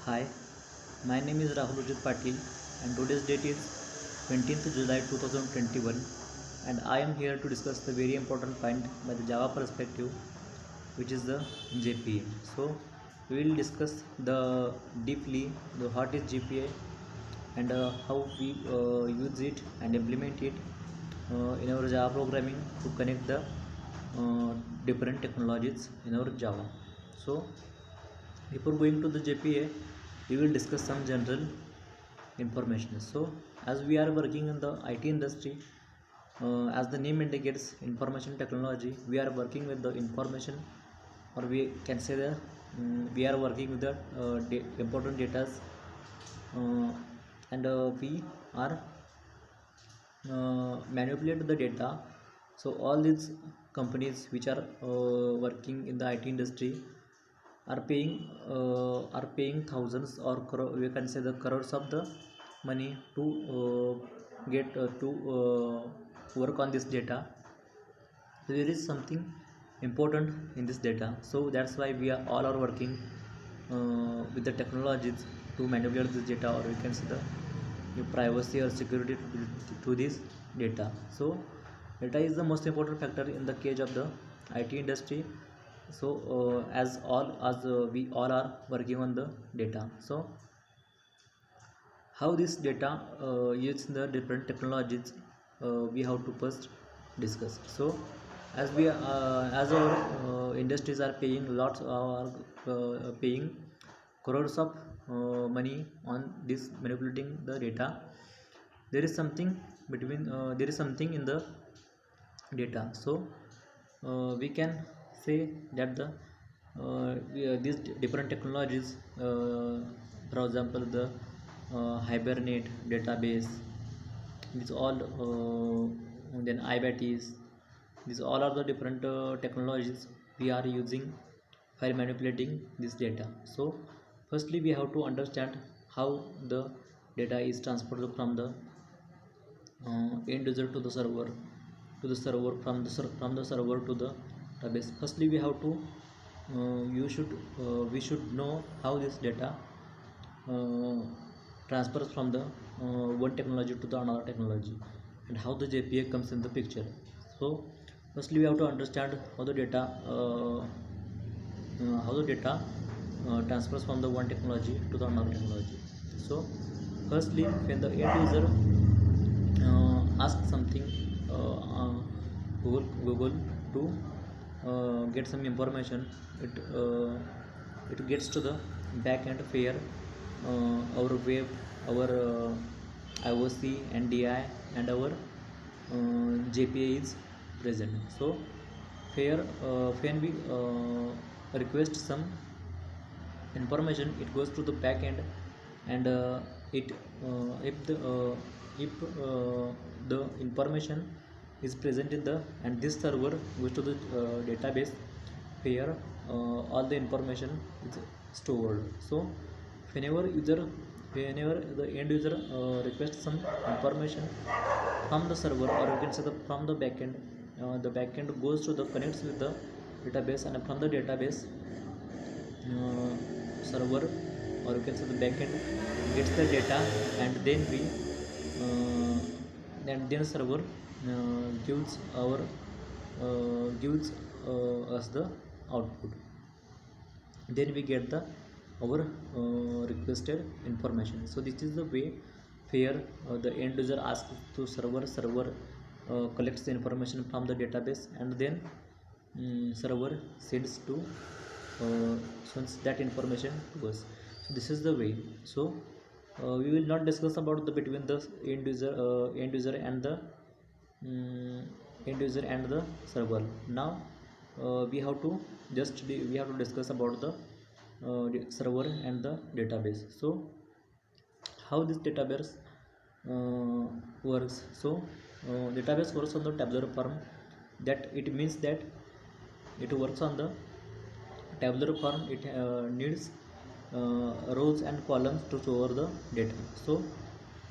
Hi, my name is Rahul Ujit Patil and today's date is 20th July 2021 and I am here to discuss the very important point by the Java perspective, which is the JPA. So we will discuss the deeply the what is JPA and how we use it and implement it in our Java programming to connect the different technologies in our Java. So before going to the JPA, we will discuss some general information. So as we are working in the IT industry, as the name indicates, information technology, we are working with the information, or we can say that we are working with the important data, uh, and we are manipulate the data. So all these companies which are working in the IT industry are paying thousands or we can say the crores of the money to get to work on this data. So there is something important in this data, so that's why we are all are working with the technologies to manipulate this data, or we can say the privacy or security to this data. So data is the most important factor in the case of the IT industry. So we all are working on the data. So how this data use the different technologies, we have to first discuss. So as our industries are paying lots are paying crores of money on this manipulating the data, there is something there is something in the data. So we can say that these different technologies, for example the hibernate database, these all then ibatis, these all are the different technologies we are using while manipulating this data. So firstly we have to understand how the data is transferred from the end user to the server, from the server to the database. Firstly we have to we should know how this data uh, transfers from the one technology to the another technology, and how the JPA comes in the picture. So firstly we have to understand how the data transfers from the one technology to the another technology. So firstly when the end user ask something, Google to get some information, it gets to the backend where our web, our IOC, NDI, and our JPA is present. So here when we request some information, it goes to the backend, and it if the information is present in the, and this server goes to the database where all the information is stored. So whenever user whenever the end user requests some information from the server, or you can say the backend goes to the connects with the database, and from the database server, or you can say the backend gets the data, and then we and then server gives us the output. Then we get the our requested information. So this is the way where the end user asks to server collects the information from the database, and then server sends that information to us. So this is the way. So we will not discuss about the between the end user and the um, server. Now we have to discuss about the server and the database. So how this database works. So database works on the tabular form. That it means that it works on the tabular form. It needs rows and columns to store the data. So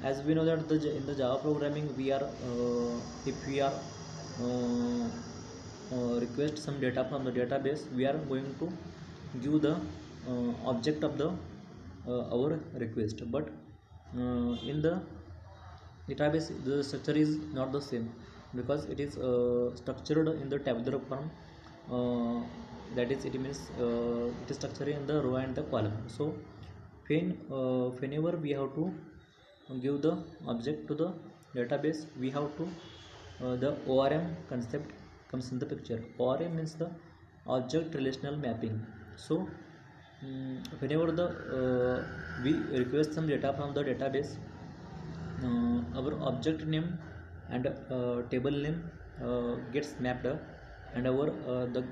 as we know that in the Java programming, we are if we are uh, request some data from the database, we are going to give the object of the our request. But in the database the structure is not the same, because it is structured in the tabular form. That is, it means it is structured in the row and the column. So whenever we have to give the object to the database, we have to the ORM concept comes in the picture. ORM means the object relational mapping. So whenever the we request some data from the database, our object name and table name gets mapped, and our the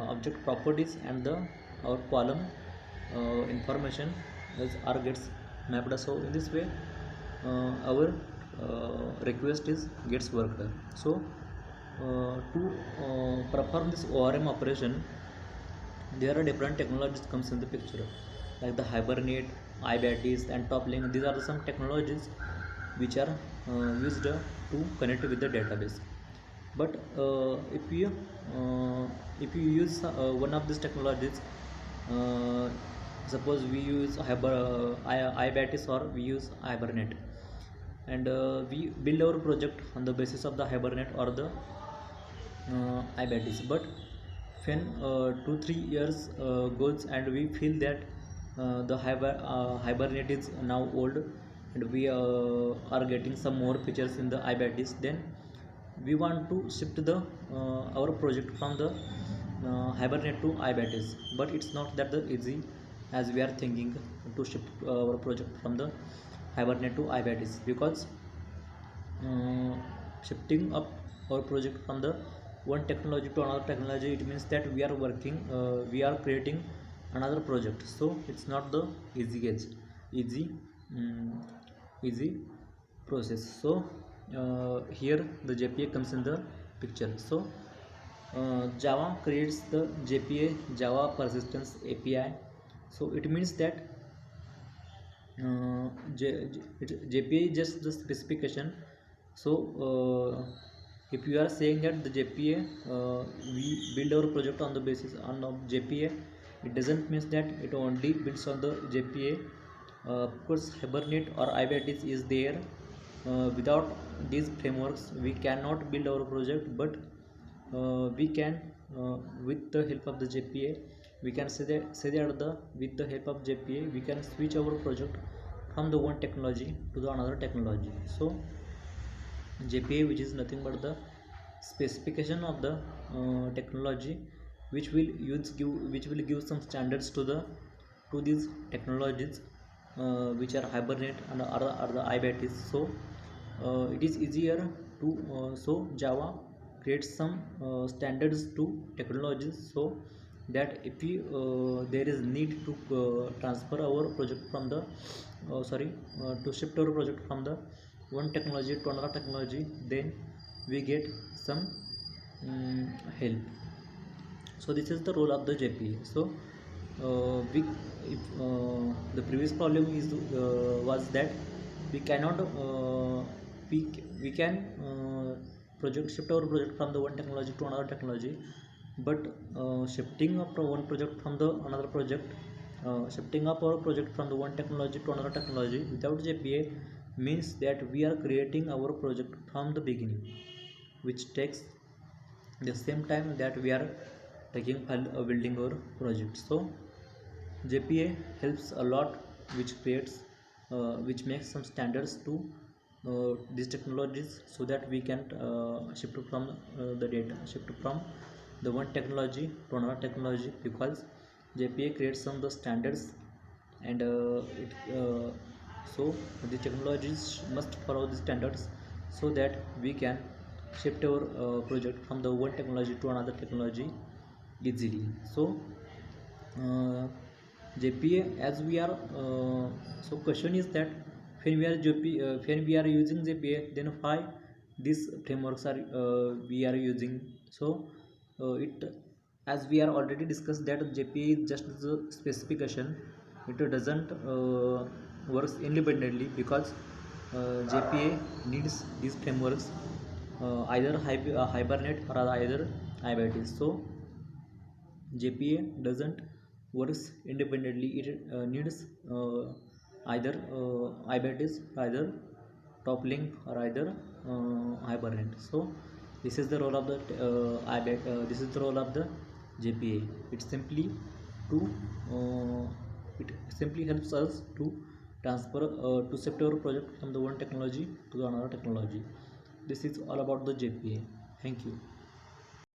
object properties and the our column information are gets mapped. So in this way our request is gets worked. So to perform this ORM operation, there are different technologies comes in the picture, like the Hibernate, iBatis, and Toplink. These are some technologies which are used to connect with the database. But if you use one of these technologies, uh, suppose we use iBatis or we use Hibernate, and we build our project on the basis of the Hibernate or the iBatis. But when 2-3 years goes and we feel that the Hibernate is now old, and we are getting some more features in the iBatis, then we want to shift the our project from the Hibernate to iBatis. But it's not that the easy as we are thinking to shift our project from the Hibernate to iBatis, because uh, shifting up our project from the one technology to another technology, it means that we are creating another project. So it's not the easy um, easy process. So here the JPA comes in the picture. So Java creates the JPA, Java Persistence API. So it means that JPA is just the specification. So if you are saying that the JPA, we build our project on the basis on of JPA, it doesn't mean that it only builds on the JPA. Of course, Hibernate or iBatis is there. Without these frameworks, we cannot build our project, but we can, with the help of the JPA, we can say that the with the help of JPA we can switch our project from the one technology to the another technology. So JPA, which is nothing but the specification of the technology, which will give some standards to these technologies, which are Hibernate and are the iBatis. So it is easier to so Java creates some standards to technologies, so that if we there is need to transfer our project from the to shift our project from the one technology to another technology, then we get some help. So this is the role of the JPA. So we if the previous problem is was that we cannot we can project shift our project from the one technology to another technology, but shifting up one project from the another project shifting up our project from the one technology to another technology without JPA means that we are creating our project from the beginning, which takes the same time that we are taking building our project. So JPA helps a lot, which makes some standards to these technologies, so that we can shift from the one technology to another technology, because JPA creates some of the standards, and so the technologies must follow the standards, so that we can shift our project from the one technology to another technology easily. So JPA, as we are so question is that when we are using JPA, then why these frameworks are we are using. So it as we are already discussed that JPA is just the specification, it doesn't works independently, because JPA needs these frameworks, either Hibernate or either iBatis. So JPA doesn't works independently, it needs either IBET is either top link or either hyperlink. So this is the role of the IBET. This is the role of the JPA. To uh, it simply helps us to transfer to shift our project from the one technology to the another technology. This is all about the JPA. Thank you.